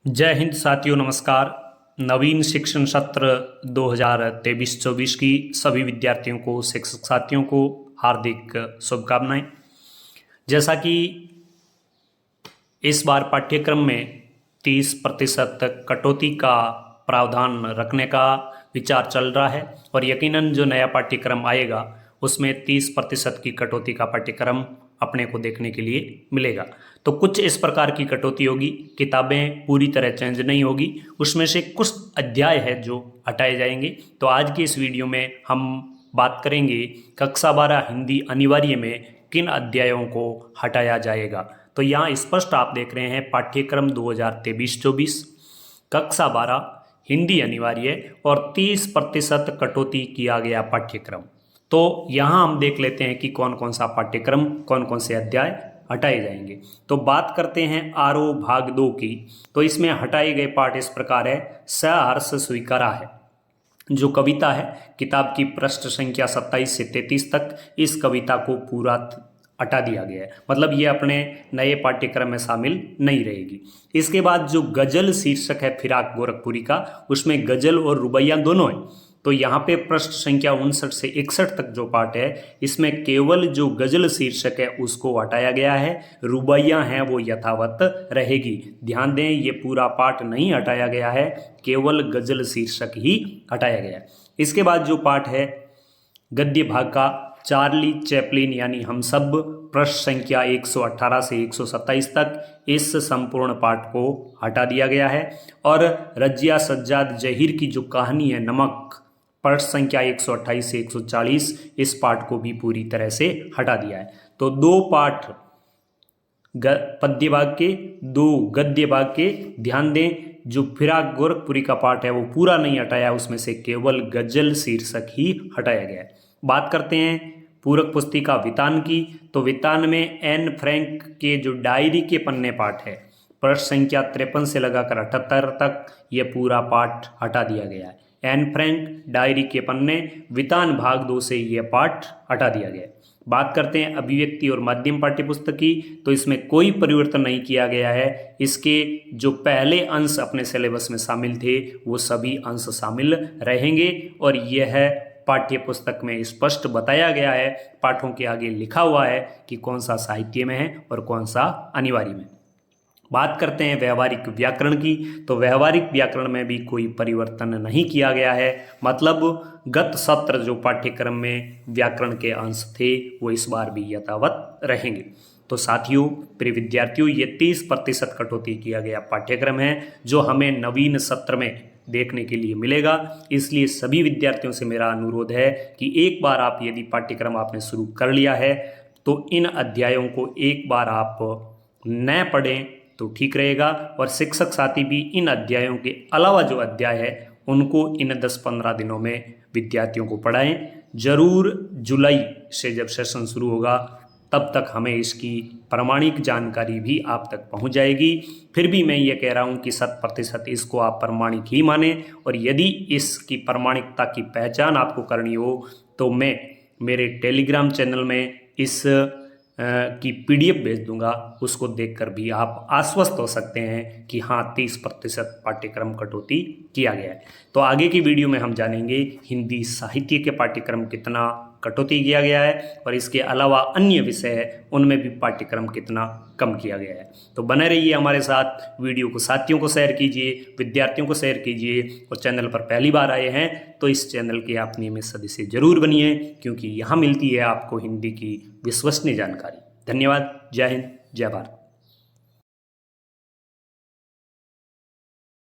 जय हिंद साथियों, नमस्कार। नवीन शिक्षण सत्र 2023-24 की सभी विद्यार्थियों को, शिक्षक साथियों को हार्दिक शुभकामनाएं। जैसा कि इस बार पाठ्यक्रम में 30% कटौती का प्रावधान रखने का विचार चल रहा है और यकीनन जो नया पाठ्यक्रम आएगा उसमें 30% की कटौती का पाठ्यक्रम अपने को देखने के लिए मिलेगा। तो कुछ इस प्रकार की कटौती होगी, किताबें पूरी तरह चेंज नहीं होगी, उसमें से कुछ अध्याय है जो हटाए जाएंगे। तो आज की इस वीडियो में हम बात करेंगे कक्षा 12 हिंदी अनिवार्य में किन अध्यायों को हटाया जाएगा। तो यहाँ स्पष्ट आप देख रहे हैं पाठ्यक्रम 2023-24 कक्षा 12 हिंदी अनिवार्य और 30% कटौती किया गया पाठ्यक्रम। तो यहाँ हम देख लेते हैं कि कौन कौन सा पाठ्यक्रम, कौन कौन से अध्याय हटाए जाएंगे। तो बात करते हैं आरोह भाग 2 की। तो इसमें हटाए गए पाठ इस प्रकार है। सहर्ष स्वीकारा है जो कविता है, किताब की पृष्ठ संख्या 27 से 33 तक इस कविता को पूरा हटा दिया गया है, मतलब ये अपने नए पाठ्यक्रम में शामिल नहीं रहेगी। इसके बाद जो गजल शीर्षक है फिराक गोरखपुरी का, उसमें गजल और रुबैया दोनों है। तो यहाँ पे पृष्ठ संख्या 59 से 61 तक जो पाठ है इसमें केवल जो गजल शीर्षक है उसको हटाया गया है, रुबैया हैं वो यथावत रहेगी। ध्यान दें, ये पूरा पाठ नहीं हटाया गया है, केवल गजल शीर्षक ही हटाया गया है। इसके बाद जो पाठ है गद्य भाग का, चार्ली चैपलिन यानी हम सब, पृष्ठ संख्या 118 से 127 तक इस संपूर्ण पाठ को हटा दिया गया है। और रजिया सज्जाद जहीर की जो कहानी है नमक, पृष्ठ संख्या 128 से 140 इस पाठ को भी पूरी तरह से हटा दिया है। तो दो पाठ पद्य भाग के, दो गद्य भाग के। ध्यान दें, जो फिराक गोरखपुरी का पाठ है वो पूरा नहीं हटाया, उसमें से केवल गजल शीर्षक ही हटाया गया है। बात करते हैं पूरक पुस्तिका वितान की। तो वितान में एन फ्रैंक के जो डायरी के पन्ने पाठ है, पृष्ठ संख्या 53 से लगाकर 78 तक ये पूरा पाठ हटा दिया गया है। एन फ्रैंक डायरी के पन्ने वितान भाग 2 से ये पाठ हटा दिया गया है। बात करते हैं अभिव्यक्ति और माध्यम पाठ्यपुस्तक की। तो इसमें कोई परिवर्तन नहीं किया गया है। इसके जो पहले अंश अपने सिलेबस में शामिल थे वो सभी अंश शामिल रहेंगे और यह पाठ्य पुस्तक में स्पष्ट बताया गया है, पाठों के आगे लिखा हुआ है कि कौन सा साहित्य में है और कौन सा अनिवार्य में। बात करते हैं व्यवहारिक व्याकरण की। तो व्यवहारिक व्याकरण में भी कोई परिवर्तन नहीं किया गया है, मतलब गत सत्र जो पाठ्यक्रम में व्याकरण के अंश थे वो इस बार भी यथावत रहेंगे। तो साथियों, प्रिय विद्यार्थियों, ये 30% कटौती किया गया पाठ्यक्रम है जो हमें नवीन सत्र में देखने के लिए मिलेगा। इसलिए सभी विद्यार्थियों से मेरा अनुरोध है कि एक बार आप यदि पाठ्यक्रम आपने शुरू कर लिया है तो इन अध्यायों को एक बार आप न पढ़ें तो ठीक रहेगा। और शिक्षक साथी भी इन अध्यायों के अलावा जो अध्याय है उनको इन 10-15 दिनों में विद्यार्थियों को पढ़ाएं। जरूर जुलाई से जब सेशन शुरू होगा तब तक हमें इसकी प्रामाणिक जानकारी भी आप तक पहुंच जाएगी। फिर भी मैं ये कह रहा हूं कि 100% इसको आप प्रामाणिक ही माने, और यदि इसकी प्रामाणिकता की पहचान आपको करनी हो तो मैं मेरे टेलीग्राम चैनल में इस की PDF भेज दूंगा, उसको देखकर भी आप आश्वस्त हो सकते हैं कि हाँ 30% पाठ्यक्रम कटौती किया गया है। तो आगे की वीडियो में हम जानेंगे हिंदी साहित्य के पाठ्यक्रम कितना कटौती किया गया है और इसके अलावा अन्य विषय है उनमें भी पाठ्यक्रम कितना कम किया गया है। तो बने रहिए हमारे साथ, वीडियो को साथियों को शेयर कीजिए, विद्यार्थियों को शेयर कीजिए, और चैनल पर पहली बार आए हैं तो इस चैनल के आप नियमित सदस्य जरूर बनिए, क्योंकि यहाँ मिलती है आपको हिंदी की विश्वसनीय जानकारी। धन्यवाद। जय हिंद, जय भारत।